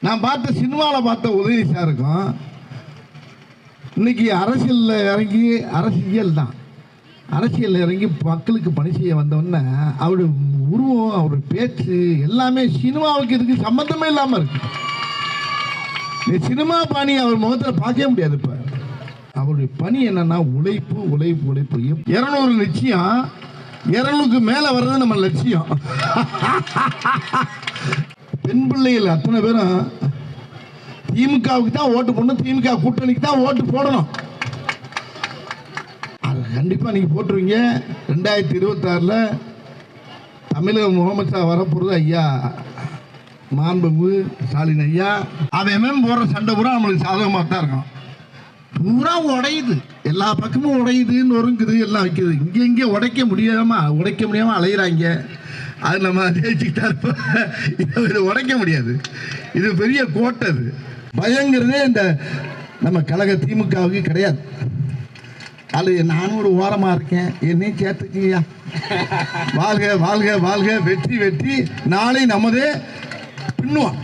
நான் பார்த்த சினிமாவில் பார்த்த உதயநிதி சாருக்கும் இன்னைக்கு அரசியலில் இறங்கி அரசியல் தான் அரசியலில் இறங்கி மக்களுக்கு பணி செய்ய வந்தோடனே அவருடைய உருவம் அவருடைய பேச்சு எல்லாமே சினிமாவுக்கு இதுக்கு சம்மந்தமே இல்லாமல் இருக்கு. நீ சினிமா பணி அவர் முகத்தில் பார்க்கவே முடியாது. இப்போ அவருடைய பணி என்னன்னா உழைப்பு உழைப்பு உழைப்பு. 200 நிச்சயம், 200க்கு மேலே வர்றது நம்ம லட்சியம். பெண் பிள்ளைகள் அத்தனை பேரும் திமுகவுக்கு தான் ஓட்டு போடணும், திமுக கூட்டணிக்கு தான் ஓட்டு போடணும். அது கண்டிப்பாக நீங்கள் போட்டுருவீங்க. 2026 தமிழக முதலமைச்சர் வரப்போகிறது ஐயா மாண்புமிகு ஸ்டாலின் ஐயா. அவன் போடுற சண்டை பூரா நம்மளுக்கு சாதகமாக தான் இருக்கும். பூரா உடையுது, எல்லா பக்கமும் உடையுது, நொறுங்குது, எல்லாம் வைக்குது. இங்கே உடைக்க முடியாமல் அலையிறாங்க. அது நம்ம ஜெயிச்சுக்கிட்டா இருப்போம். இது உடைக்க முடியாது. இது பெரிய கோட்டை. அது பயங்கிறதே இந்த நம்ம கழக திமுகவுக்கு கிடையாது. அது நானும் ஒரு ஓரமாக இருக்கேன், என்னையும் சேர்த்துக்கியா. வாழ்க வாழ்க வாழ்க, வெற்றி வெற்றி, நாளை நமதே பின்னுவான்.